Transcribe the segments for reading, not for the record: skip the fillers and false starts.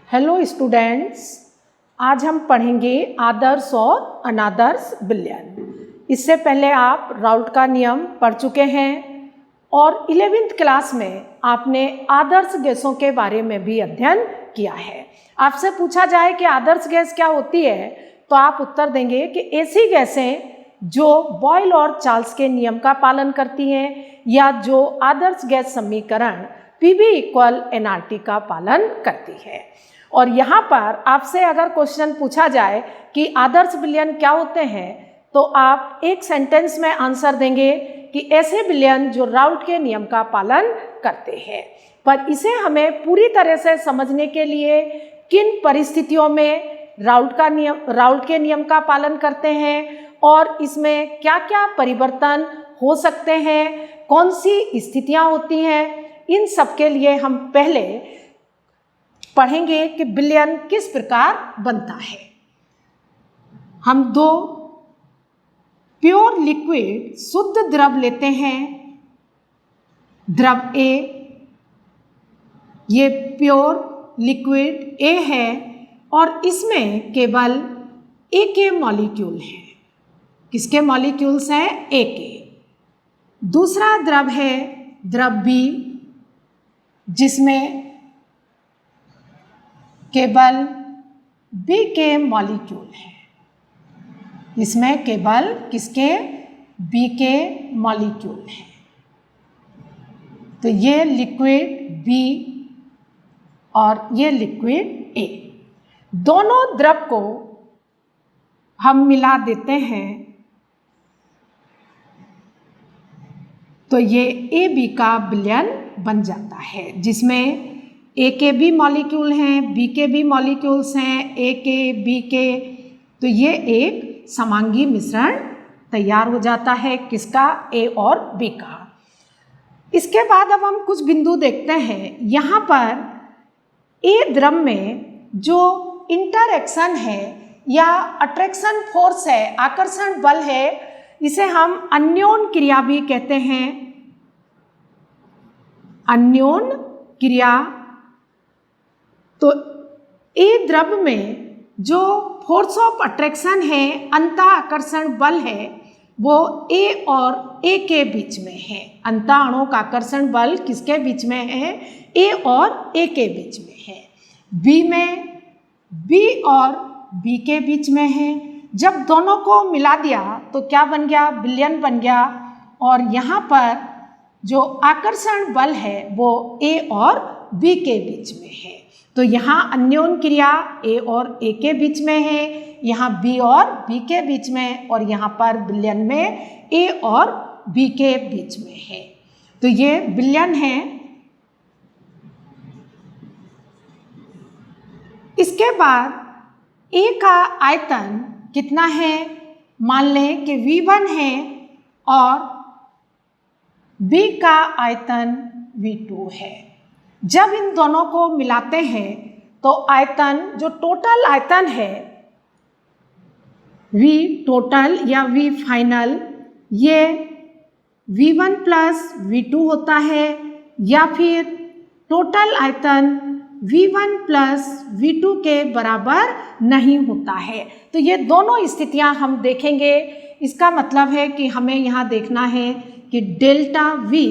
Hello students, आज हम पढ़ेंगे आदर्श और अनादर्श विलयन। इससे पहले आप राउल्ट का नियम पढ़ चुके हैं और 11वीं क्लास में आपने आदर्श गैसों के बारे में भी अध्ययन किया है। आपसे पूछा जाए कि आदर्श गैस क्या होती है तो आप उत्तर देंगे कि ऐसी गैसें जो बॉयल और चार्ल्स के नियम का पालन करती हैं या जो आदर्श गैस समीकरण PV = nRT का पालन करती है। और यहाँ पर आपसे अगर क्वेश्चन पूछा जाए कि आदर्श विलयन क्या होते हैं तो आप एक सेंटेंस में आंसर देंगे कि ऐसे विलयन जो राउल्ट के नियम का पालन करते हैं। पर इसे हमें पूरी तरह से समझने के लिए किन परिस्थितियों में राउल्ट के नियम का पालन करते हैं और इसमें क्या क्या परिवर्तन हो सकते हैं, कौन सी स्थितियां होती हैं, इन सब के लिए हम पहले पढ़ेंगे कि विलयन किस प्रकार बनता है। हम दो प्योर लिक्विड शुद्ध द्रव लेते हैं। द्रव A, ये प्योर लिक्विड A है और इसमें केवल A के मॉलिक्यूल हैं। किसके मॉलिक्यूल्स हैं? A के। दूसरा द्रव है द्रव B, जिसमें केवल B के मॉलिक्यूल हैं। इसमें केवल किसके? B के मॉलिक्यूल हैं। तो ये लिक्विड B और ये लिक्विड A, दोनों द्रव को हम मिला देते हैं तो ये AB का विलयन बन जाता है, जिसमें A के भी मॉलिक्यूल हैं, B के भी मॉलिक्यूल्स हैं, A के, B के। तो ये एक समांगी मिश्रण तैयार हो जाता है। किसका? A और B का। इसके बाद अब हम कुछ बिंदु देखते हैं। यहाँ पर A द्रव में जो इंटरैक्शन है या अट्रैक्शन फोर्स है, आकर्षण बल है, इसे हम अन्योन क्रिया भी कहते हैं। अन्योन क्रिया। तो A द्रव में जो फोर्स ऑफ अट्रैक्शन है, अंतः आकर्षण बल है, वो A और A के बीच में है। अंतः आणविक आकर्षण बल किसके बीच में है? A और A के बीच में है। B में B और B के बीच में है। जब दोनों को मिला दिया तो क्या बन गया? विलयन बन गया। और यहाँ पर जो आकर्षण बल है वो A और B के बीच में है। तो यहाँ अन्योन क्रिया A और A के बीच में है, यहाँ B और B के बीच में, और यहाँ पर विलयन में A और B के बीच में है। तो ये विलयन है। इसके बाद A का आयतन कितना है? मान लें कि V1 है और B का आयतन V2 है। जब इन दोनों को मिलाते हैं तो आयतन, जो टोटल आयतन है V टोटल या V फाइनल, ये V1 प्लस V2 होता है, या फिर टोटल आयतन V1 प्लस V2 के बराबर नहीं होता है। तो ये दोनों स्थितियां हम देखेंगे। इसका मतलब है कि हमें यहाँ देखना है कि डेल्टा V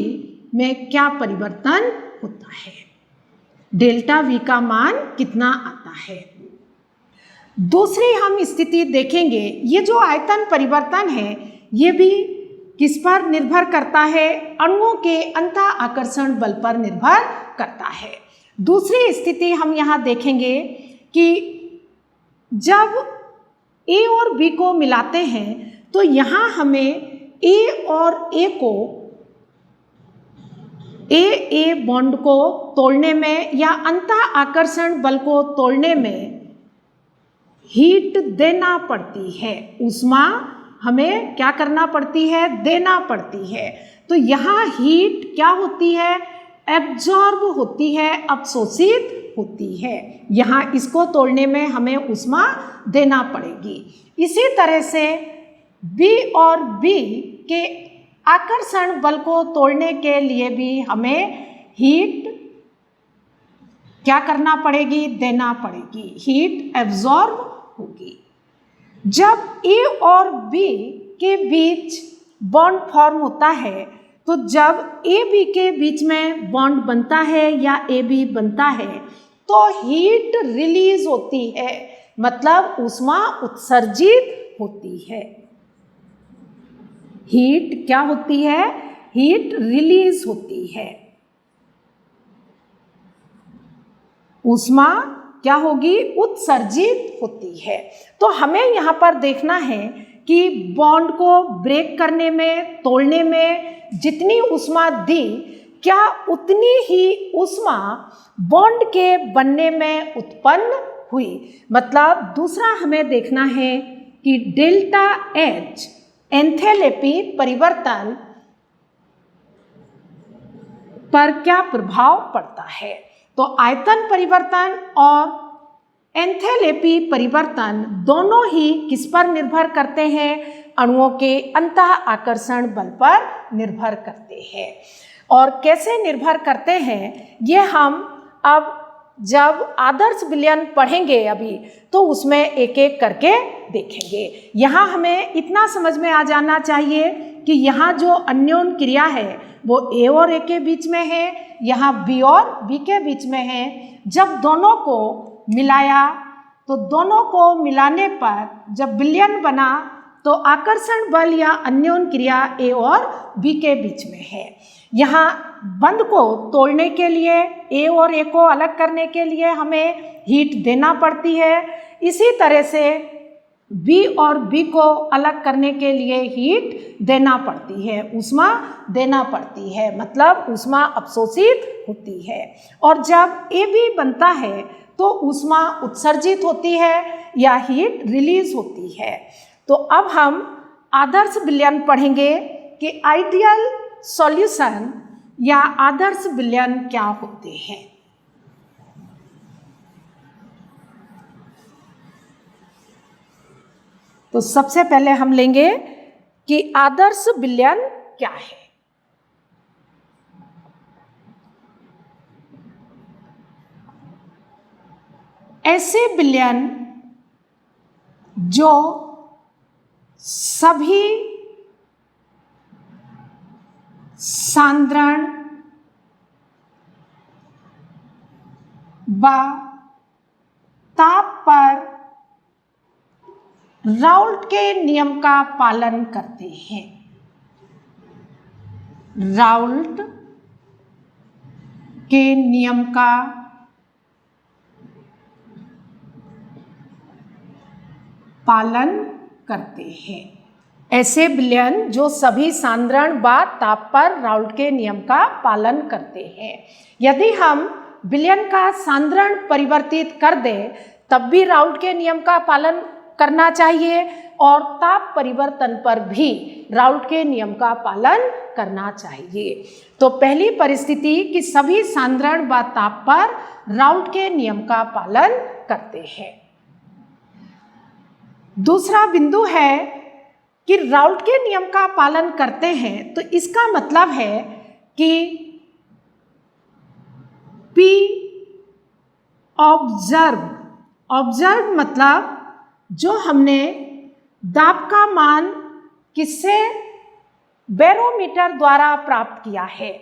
में क्या परिवर्तन होता है, डेल्टा V का मान कितना आता है। दूसरी हम स्थिति देखेंगे। ये जो आयतन परिवर्तन है ये भी किस पर निर्भर करता है? अणुओं के अंतः आकर्षण बल पर निर्भर करता है। दूसरी स्थिति हम यहाँ देखेंगे कि जब A और B को मिलाते हैं तो यहाँ हमें A और A को A बॉन्ड को तोड़ने में या अंतः आकर्षण बल को तोड़ने में हीट देना पड़ती है। ऊष्मा हमें क्या करना पड़ती है? देना पड़ती है। तो यहाँ हीट क्या होती है? एब्जॉर्ब होती है, अवशोषित होती है। यहाँ इसको तोड़ने में हमें ऊष्मा देना पड़ेगी। इसी तरह से B और B के आकर्षण बल को तोड़ने के लिए भी हमें हीट क्या करना पड़ेगी, देना पड़ेगी, हीट एब्जॉर्ब होगी। जब ए और बी के बीच बॉन्ड फॉर्म होता है, तो जब ए बी के बीच में बॉन्ड बनता है या ए बी बनता है तो हीट रिलीज होती है, मतलब ऊष्मा उत्सर्जित होती है। हीट क्या होती है, हीट रिलीज होती है। ऊष्मा क्या होगी, उत्सर्जित होती है। तो हमें यहाँ पर देखना है कि बॉन्ड को ब्रेक करने में, तोड़ने में जितनी ऊष्मा दी, क्या उतनी ही ऊष्मा बॉन्ड के बनने में उत्पन्न हुई। मतलब दूसरा हमें देखना है कि डेल्टा एच एंथैल्पी परिवर्तन पर क्या प्रभाव पड़ता है। तो आयतन परिवर्तन और एंथैल्पी परिवर्तन दोनों ही किस पर निर्भर करते हैं, अणुओं के अंतः आकर्षण बल पर निर्भर करते हैं। और कैसे निर्भर करते हैं ये हम अब जब आदर्श विलयन पढ़ेंगे अभी, तो उसमें एक एक करके देखेंगे। यहाँ हमें इतना समझ में आ जाना चाहिए कि यहाँ जो अन्योन क्रिया है वो ए और ए के बीच में है, यहाँ बी और बी के बीच में है। जब दोनों को मिलाया तो दोनों को मिलाने पर जब विलयन बना तो आकर्षण बल या अन्योन क्रिया ए और बी के बीच में है। यहाँ बंध को तोड़ने के लिए, ए और ए को अलग करने के लिए हमें हीट देना पड़ती है। इसी तरह से बी और बी को अलग करने के लिए हीट देना पड़ती है, ऊष्मा देना पड़ती है, मतलब ऊष्मा अवशोषित होती है। और जब ए बी बनता है तो ऊष्मा उत्सर्जित होती है या हीट रिलीज होती है। तो अब हम आदर्श विलयन पढ़ेंगे कि आइडियल सॉल्यूशन या आदर्श विलयन क्या होते हैं। तो सबसे पहले हम लेंगे कि आदर्श विलयन क्या है। ऐसे विलयन जो सभी सांद्रण व ताप पर राउल्ट के नियम का पालन करते हैं। राउल्ट के नियम का पालन करते हैं। ऐसे विलयन जो सभी सांद्रण व ताप पर राउल्ट के नियम का पालन करते हैं। यदि हम विलयन का सांद्रण परिवर्तित कर दें तब भी राउल्ट के नियम का पालन करना चाहिए और ताप परिवर्तन पर भी राउल्ट के नियम का पालन करना चाहिए। तो पहली परिस्थिति कि सभी सांद्रण व ताप पर राउल्ट के नियम का पालन करते हैं। दूसरा बिंदु है कि राउल्ट के नियम का पालन करते हैं, तो इसका मतलब है कि P ऑब्जर्व मतलब जो हमने दाब का मान किससे बैरोमीटर द्वारा प्राप्त किया है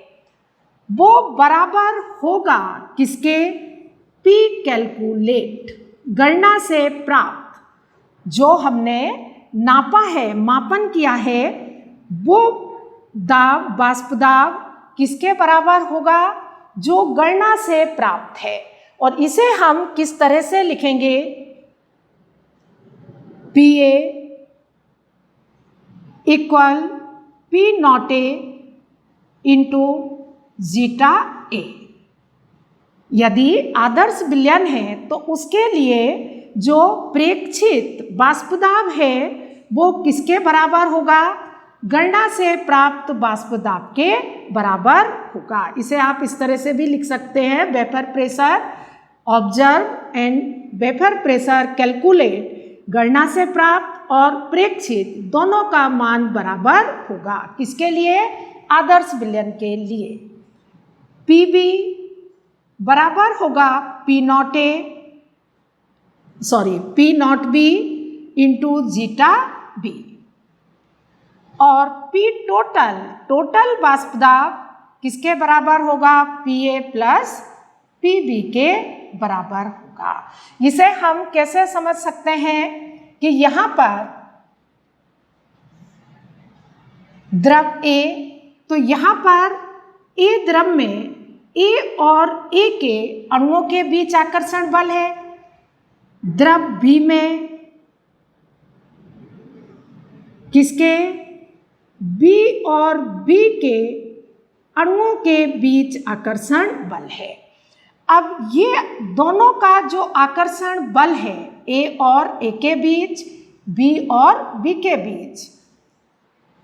वो बराबर होगा किसके, P कैलकुलेट गणना से प्राप्त जो हमने नापा है, मापन किया है, वो दाब वाष्प दाब किसके बराबर होगा, जो गणना से प्राप्त है। और इसे हम किस तरह से लिखेंगे, PA equal P naught A into zeta A। यदि आदर्श विलयन है तो उसके लिए जो प्रेक्षित वाष्प दाब है वो किसके बराबर होगा, गणना से प्राप्त वाष्प दाब के बराबर होगा। इसे आप इस तरह से भी लिख सकते हैं, vapour pressure observe and vapour pressure calculate गणना से प्राप्त और प्रेक्षित दोनों का मान बराबर होगा किसके लिए, आदर्श विलयन के लिए। PB बराबर होगा P नॉट बी इंटू जीटा बी। और P टोटल वाष्प दाब किसके बराबर होगा? PA प्लस PB के बराबर होगा। इसे हम कैसे समझ सकते हैं कि यहाँ पर द्रव A, तो यहाँ पर A द्रव में A और A के अणुओं के बीच आकर्षण बल है। द्रव B में किसके? B और B के अणुओं के बीच आकर्षण बल है। अब ये दोनों का जो आकर्षण बल है A और A के बीच, B और B के बीच,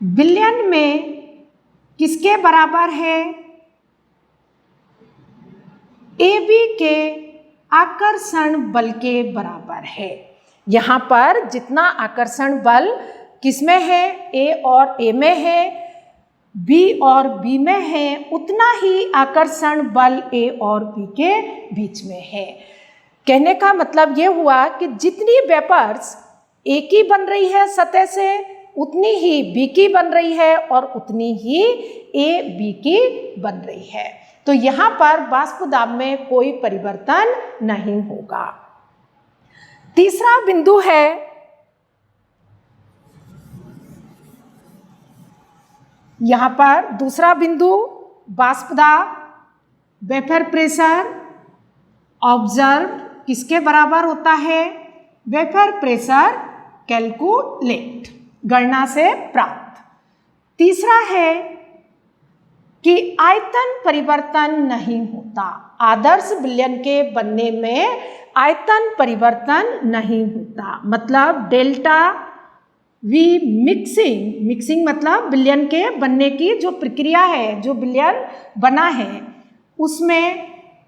विलयन में किसके बराबर है? AB के आकर्षण बल के बराबर है। यहाँ पर जितना आकर्षण बल किसमें है? A और A में है, B और B में है, उतना ही आकर्षण बल A और B के बीच में है। कहने का मतलब ये हुआ कि जितनी वेपर्स A की बन रही है सतह से, उतनी ही B की बन रही है और उतनी ही A B की बन रही है। तो यहाँ पर वाष्प दाब में कोई परिवर्तन नहीं होगा। तीसरा बिंदु है यहाँ पर दूसरा बिंदु, वाष्प दाब, वेपर प्रेशर ऑब्जर्व किसके बराबर होता है? वेपर प्रेशर कैलकुलेट, गणना से प्राप्त। तीसरा है कि आयतन परिवर्तन नहीं होता। आदर्श विलयन के बनने में आयतन परिवर्तन नहीं होता। मतलब डेल्टा वी मिक्सिंग मतलब विलयन के बनने की जो प्रक्रिया है, जो विलयन बना है, उसमें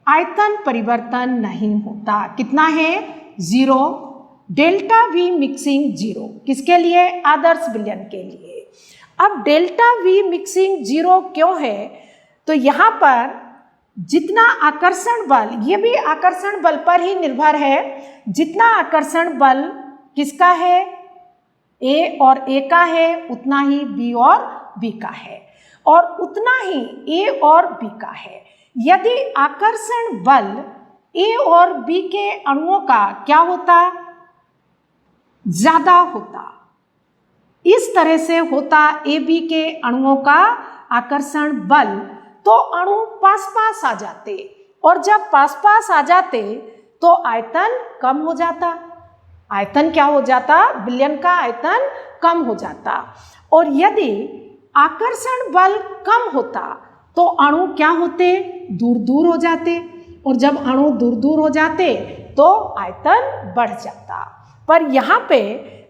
आयतन परिवर्तन नहीं होता। कितना है? 0। डेल्टा वी मिक्सिंग 0 किसके लिए? आदर्श विलयन के लिए। अब डेल्टा वी मिक्सिंग 0 क्यों है? तो यहाँ पर जितना आकर्षण बल, ये भी आकर्षण बल पर ही निर्भर है। जितना आकर्षण बल किसका है? A और A का है, उतना ही B और B का है, और उतना ही A और B का है। यदि आकर्षण बल A और B के अणुओं का क्या होता? ज्यादा होता। इस तरह से होता AB के अणुओं का आकर्षण बल, तो अणु पास आ जाते, और जब पास आ जाते तो आयतन कम हो जाता। आयतन क्या हो जाता? विलयन का आयतन कम हो जाता। और यदि आकर्षण बल कम होता तो अणु क्या होते? दूर हो जाते, और जब अणु दूर हो जाते तो आयतन बढ़ जाता। पर यहाँ पे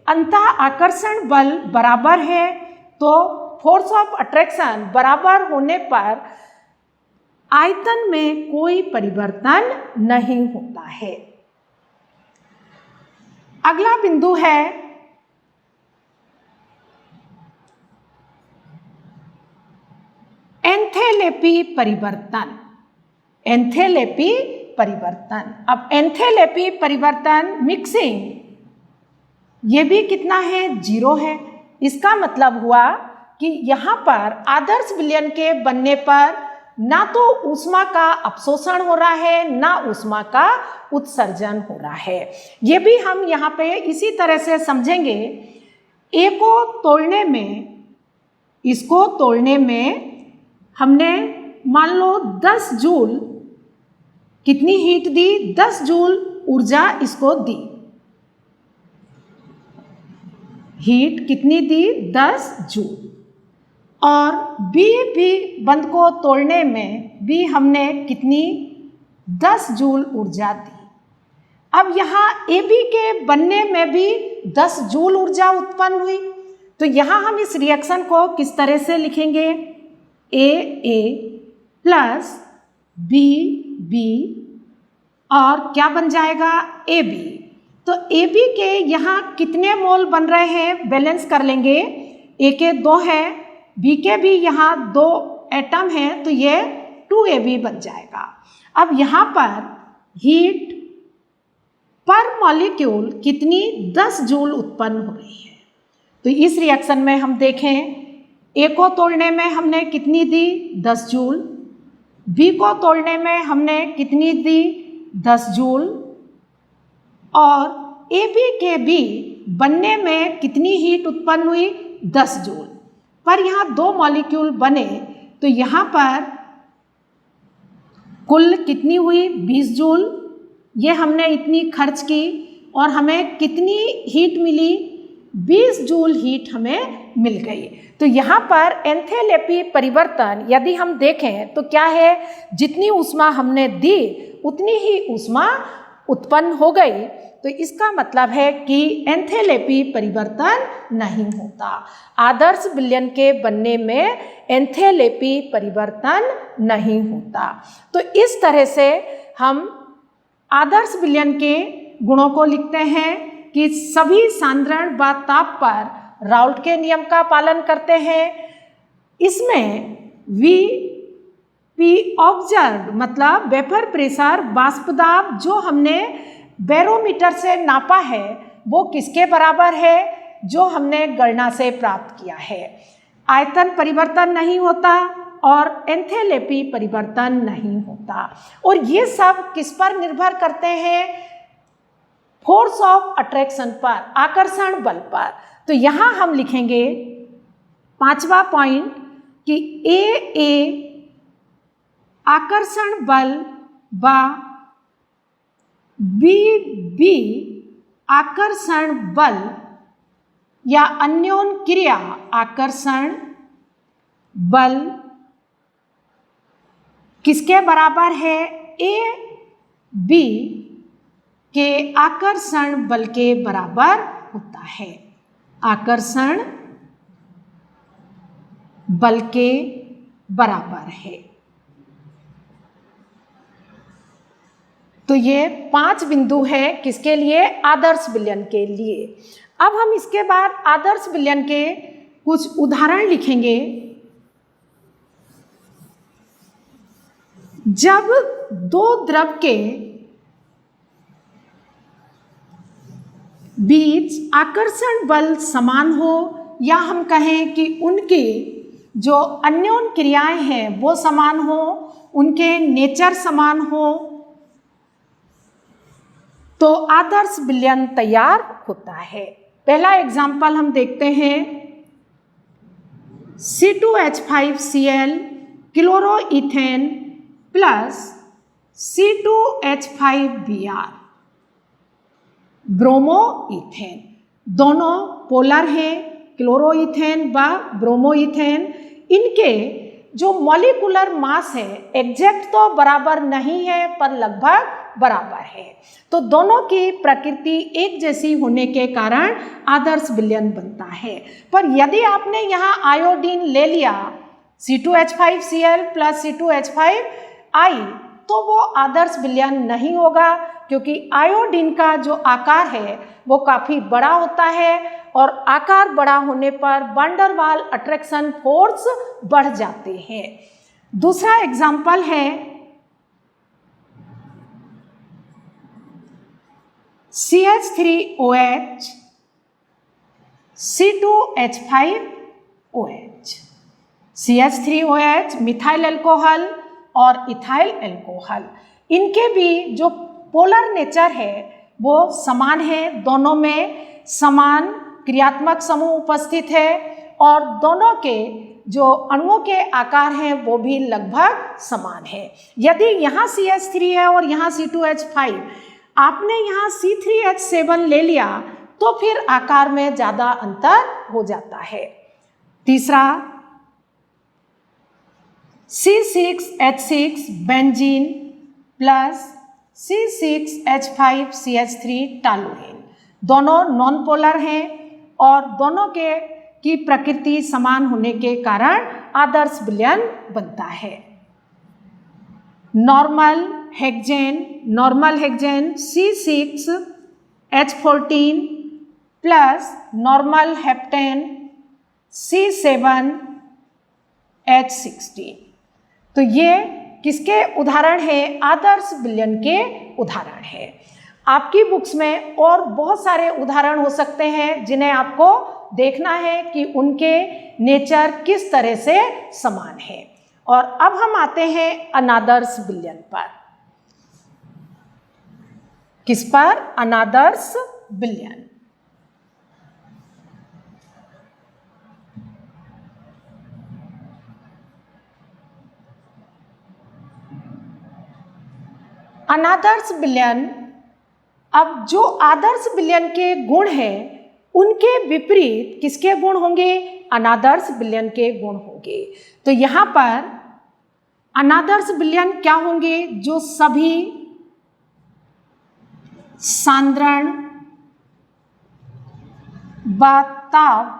अंतः आकर्षण बल बराबर है, तो फोर्स ऑफ अट्रैक्शन बराबर होने पर आयतन में कोई परिवर्तन नहीं होता है। अगला बिंदु है एंथैल्पी परिवर्तन। एंथैल्पी परिवर्तन, अब एंथैल्पी परिवर्तन मिक्सिंग, ये भी कितना है? 0 है। इसका मतलब हुआ कि यहाँ पर आदर्श विलयन के बनने पर ना तो ऊष्मा का अपशोषण हो रहा है, ना ऊष्मा का उत्सर्जन हो रहा है। ये भी हम यहाँ पे इसी तरह से समझेंगे। A को तोड़ने में, इसको तोड़ने में हमने मान लो 10 जूल कितनी हीट दी? 10 जूल ऊर्जा इसको दी। हीट कितनी दी? 10 जूल। और भी बंध को तोड़ने में भी हमने कितनी? 10 जूल ऊर्जा दी। अब यहाँ AB के बनने में भी 10 जूल ऊर्जा उत्पन्न हुई, तो यहाँ हम इस रिएक्शन को किस तरह से लिखेंगे? AA प्लस BB और क्या बन जाएगा? AB। तो AB के यहाँ कितने मोल बन रहे हैं? बैलेंस कर लेंगे। A के 2 है, B के भी यहाँ 2 एटम हैं, तो ये 2AB बन जाएगा। अब यहाँ पर हीट पर मॉलिक्यूल कितनी 10 जूल उत्पन्न हो रही है। तो इस रिएक्शन में हम देखें, ए को तोड़ने में हमने कितनी दी 10 जूल, बी को तोड़ने में हमने कितनी दी 10 जूल, और ए बी के बी बनने में कितनी हीट उत्पन्न हुई 10 जूल। पर यहाँ 2 मॉलिक्यूल बने तो यहाँ पर कुल कितनी हुई 20 जूल। ये हमने इतनी खर्च की और हमें कितनी हीट मिली 20 जूल हीट हमें मिल गई। तो यहाँ पर एंथैल्पी परिवर्तन यदि हम देखें तो क्या है, जितनी ऊष्मा हमने दी उतनी ही ऊष्मा उत्पन्न हो गई। तो इसका मतलब है कि एंथैल्पी परिवर्तन नहीं होता। आदर्श विलयन के बनने में एंथैल्पी परिवर्तन नहीं होता। तो इस तरह से हम आदर्श विलयन के गुणों को लिखते हैं कि सभी सांद्रण व ताप पर राउल्ट के नियम का पालन करते हैं। इसमें वी पी ऑब्जर्व मतलब वेपर प्रेशर बाष्प दाब जो हमने बैरोमीटर से नापा है वो किसके बराबर है, जो हमने गणना से प्राप्त किया है। आयतन परिवर्तन नहीं होता और एंथैल्पी परिवर्तन नहीं होता। और ये सब किस पर निर्भर करते हैं, फोर्स ऑफ अट्रैक्शन पर, आकर्षण बल पर। तो यहाँ हम लिखेंगे 5वां पॉइंट कि ए आकर्षण बल व बी आकर्षण बल या अन्योन क्रिया आकर्षण बल किसके बराबर है, ए बी के आकर्षण बल के बराबर होता है। आकर्षण बल के बराबर है। तो ये 5 बिंदु है किसके लिए, आदर्श विलयन के लिए। अब हम इसके बाद आदर्श विलयन के कुछ उदाहरण लिखेंगे। जब 2 द्रव के बीच आकर्षण बल समान हो या हम कहें कि उनकी जो अन्योन क्रियाएं हैं वो समान हो, उनके नेचर समान हो, तो आदर्श विलयन तैयार होता है। पहला एग्जाम्पल हम देखते हैं, C2H5Cl chloroethane plus C2H5Br bromoethane. दोनों पोलर हैं, क्लोरोइथेन व ब्रोमोइथेन। इनके जो मॉलिक्यूलर मास है एग्जैक्ट तो बराबर नहीं है पर लगभग बराबर है। तो दोनों की प्रकृति एक जैसी होने के कारण आदर्श विलयन बनता है। पर यदि आपने यहाँ आयोडीन ले लिया C2H5Cl प्लस C2H5I तो वो आदर्श विलयन नहीं होगा, क्योंकि आयोडीन का जो आकार है वो काफ़ी बड़ा होता है और आकार बड़ा होने पर वैन डर वाल अट्रैक्शन फोर्स बढ़ जाते हैं। दूसरा एग्जाम्पल है CH3OH C2H5OH। CH3OH methyl alcohol और इथाइल अल्कोहल, इनके भी जो पोलर नेचर है वो समान है। दोनों में समान क्रियात्मक समूह उपस्थित है और दोनों के जो अणुओं के आकार हैं वो भी लगभग समान है। यदि यहाँ CH3 है और यहाँ C2H5, आपने यहाँ C3H7 ले लिया तो फिर आकार में ज़्यादा अंतर हो जाता है। तीसरा C6H6 बेंजीन प्लस C6H5CH3 टॉलुएन। दोनों नॉन पोलर हैं और दोनों की प्रकृति समान होने के कारण आदर्श विलयन बनता है। Normal hexane C6H14 plus normal heptane C7H16। तो ये किसके उदाहरण हैं? आदर्श विलयन के उदाहरण हैं। आपकी बुक्स में और बहुत सारे उदाहरण हो सकते हैं जिन्हें आपको देखना है कि उनके नेचर किस तरह से समान है। और अब हम आते हैं अनादर्श विलयन पर। किस पर? अनादर्श विलयन। अनादर्श विलयन, अब जो आदर्श विलयन के गुण हैं उनके विपरीत किसके गुण होंगे? अनादर्श विलयन के गुण होंगे। तो यहाँ पर अनादर्श विलयन क्या होंगे? जो सभी सांद्रण व ताप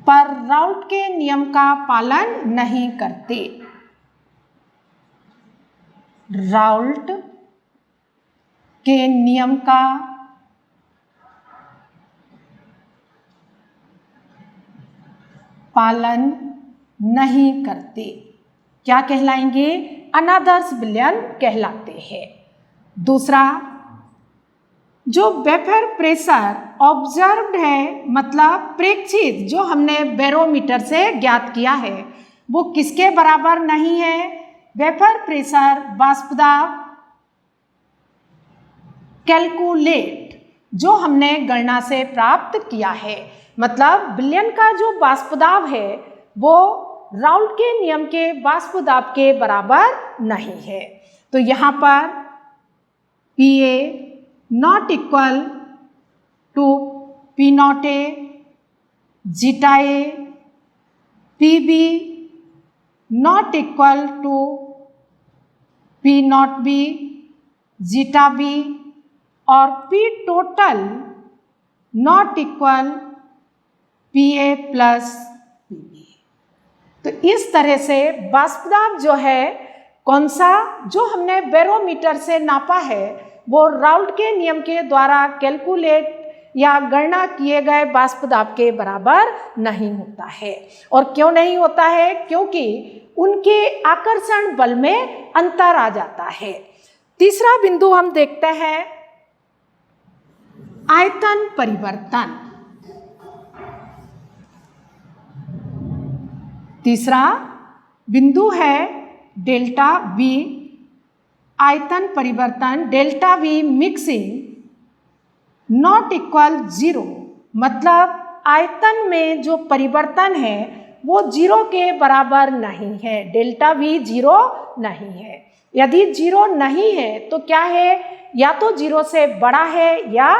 पर राउल्ट के नियम का पालन नहीं करते। राउल्ट के नियम का पालन नहीं करते, क्या कहलाएंगे? अनादर्श विलयन कहलाते हैं। दूसरा, जो वेपर प्रेशर ऑब्जर्व्ड है, मतलब प्रेक्षित जो हमने बैरोमीटर से ज्ञात किया है, वो किसके बराबर नहीं है? वेपर प्रेशर वाष्पदाब कैलकुलेट जो हमने गणना से प्राप्त किया है, मतलब विलयन का जो वाष्पदाब है वो राउल्ट के नियम के वाष्पदाब के बराबर नहीं है। तो यहाँ पर PA naught equal to P naught A, zeta A, PB naught equal to P naught B, zeta B, और P total naught equal PA plus PB। तो इस तरह से वाष्पदाब जो है कौन सा? जो हमने बैरोमीटर से नापा है वो राउल्ट के नियम के द्वारा कैलकुलेट या गणना किए गए वाष्पदाब के बराबर नहीं होता है। और क्यों नहीं होता है? क्योंकि उनके आकर्षण बल में अंतर आ जाता है। तीसरा बिंदु हम देखते हैं आयतन परिवर्तन। तीसरा बिंदु है डेल्टा V आयतन परिवर्तन, delta V mixing not equal 0, मतलब आयतन में जो परिवर्तन है वो 0 के बराबर नहीं है। डेल्टा V 0 नहीं है। यदि 0 नहीं है तो क्या है? या तो 0 से बड़ा है या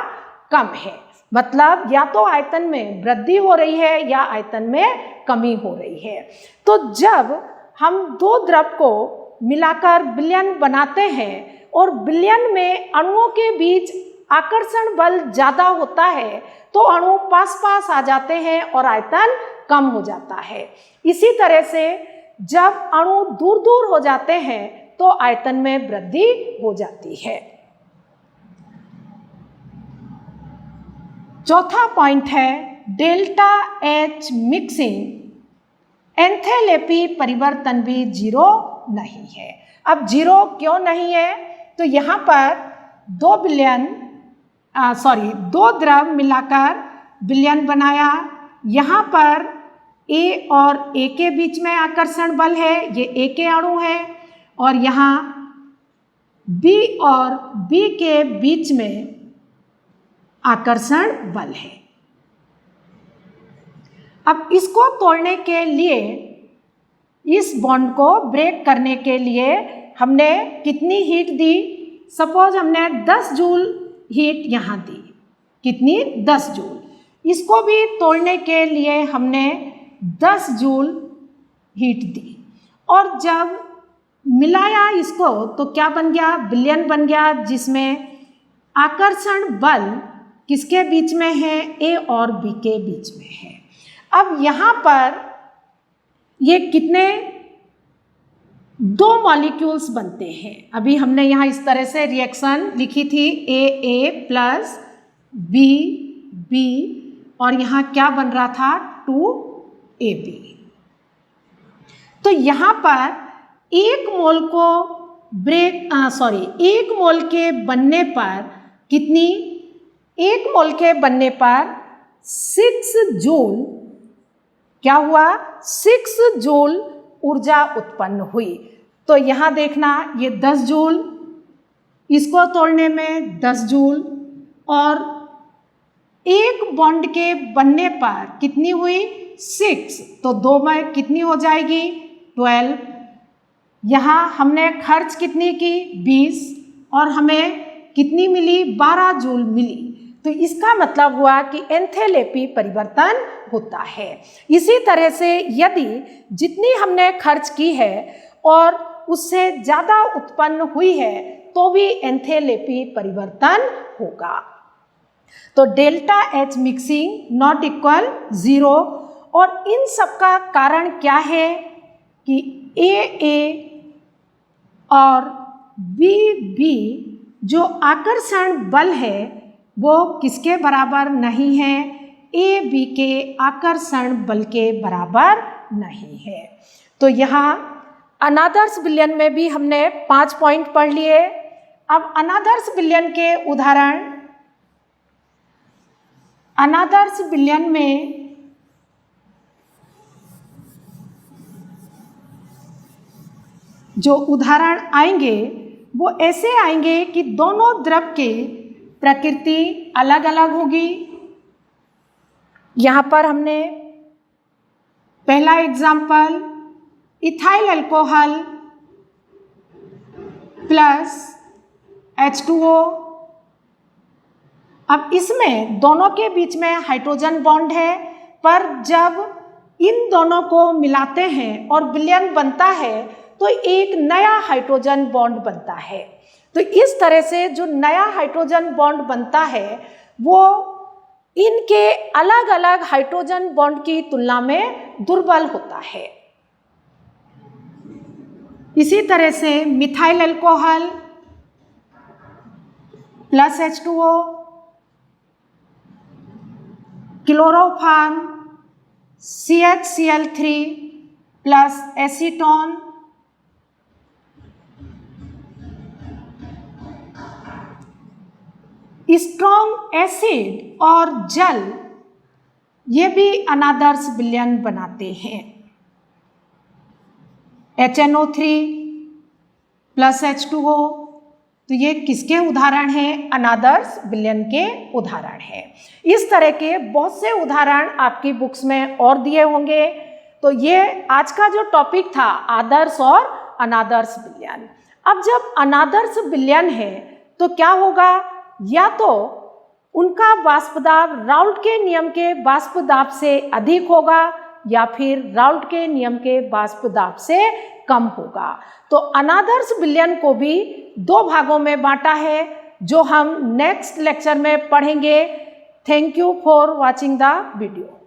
कम है, मतलब या तो आयतन में वृद्धि हो रही है या आयतन में कमी हो रही है। तो जब हम दो द्रव को मिलाकर विलयन बनाते हैं और विलयन में अणुओं के बीच आकर्षण बल ज़्यादा होता है तो अणु पास पास आ जाते हैं और आयतन कम हो जाता है। इसी तरह से जब अणु दूर दूर हो जाते हैं तो आयतन में वृद्धि हो जाती है। चौथा पॉइंट है डेल्टा H मिक्सिंग एंथैल्पी परिवर्तन भी 0 नहीं है। अब 0 क्यों नहीं है? तो यहाँ पर दो द्रव मिलाकर विलयन बनाया। यहाँ पर A और A के बीच में आकर्षण बल है, ये A के अणु है, और यहाँ B और B के बीच में आकर्षण बल है। अब इसको तोड़ने के लिए, इस बॉन्ड को ब्रेक करने के लिए हमने कितनी हीट दी? सपोज हमने 10 जूल हीट यहाँ दी। कितनी? 10 जूल। इसको भी तोड़ने के लिए हमने 10 जूल हीट दी, और जब मिलाया इसको तो क्या बन गया? विलयन बन गया, जिसमें आकर्षण बल किसके बीच में है? A और B के बीच में है। अब यहाँ पर ये कितने? 2 मॉलिक्यूल्स बनते हैं। अभी हमने यहाँ इस तरह से रिएक्शन लिखी थी AA प्लस B, और यहाँ क्या बन रहा था? 2AB। तो यहाँ पर एक मोल को एक मोल के बनने पर कितनी, एक मोल के बनने पर 6 जूल क्या हुआ, 6 जूल ऊर्जा उत्पन्न हुई। तो यहाँ देखना ये 10 जूल, इसको तोड़ने में 10 जूल, और एक बॉन्ड के बनने पर कितनी हुई 6, तो 2 में कितनी हो जाएगी 12। यहाँ हमने खर्च कितनी की 20 और हमें कितनी मिली 12 जूल मिली। तो इसका मतलब हुआ कि एंथैल्पी परिवर्तन होता है। इसी तरह से यदि जितनी हमने खर्च की है और उससे ज़्यादा उत्पन्न हुई है तो भी एंथैल्पी परिवर्तन होगा। तो delta H mixing not equal 0। और इन सब का कारण क्या है कि AA और BB जो आकर्षण बल है वो किसके बराबर नहीं है, AB के आकर्षण बल के बराबर नहीं है। तो यहाँ अनादर्श विलयन में भी हमने 5 पॉइंट पढ़ लिए। अब अनादर्श विलयन के उदाहरण, अनादर्श विलयन में जो उदाहरण आएंगे वो ऐसे आएंगे कि दोनों द्रव के प्रकृति अलग अलग होगी। यहाँ पर हमने पहला example ethyl alcohol plus H2O। अब इसमें दोनों के बीच में हाइड्रोजन बॉन्ड है, पर जब इन दोनों को मिलाते हैं और विलयन बनता है तो एक नया हाइड्रोजन बॉन्ड बनता है। तो इस तरह से जो नया हाइड्रोजन बॉन्ड बनता है वो इनके अलग अलग हाइड्रोजन बॉन्ड की तुलना में दुर्बल होता है। इसी तरह से methyl alcohol plus H2O, chloroform CHCl3 plus acetone, strong acid और जल, ये भी अनादर्श विलयन बनाते हैं। HNO3 प्लस H2O, तो ये किसके उदाहरण हैं, अनादर्श विलयन के उदाहरण हैं। इस तरह के बहुत से उदाहरण आपकी बुक्स में और दिए होंगे। तो ये आज का जो टॉपिक था आदर्श और अनादर्श विलयन। अब जब अनादर्श विलयन है तो क्या होगा, या तो उनका वाष्प दाब राउल्ट के नियम के वाष्प दाब से अधिक होगा या फिर राउल्ट के नियम के वाष्प दाब से कम होगा। तो अनादर्श विलयन को भी 2 भागों में बांटा है जो हम नेक्स्ट लेक्चर में पढ़ेंगे। Thank you for watching the video.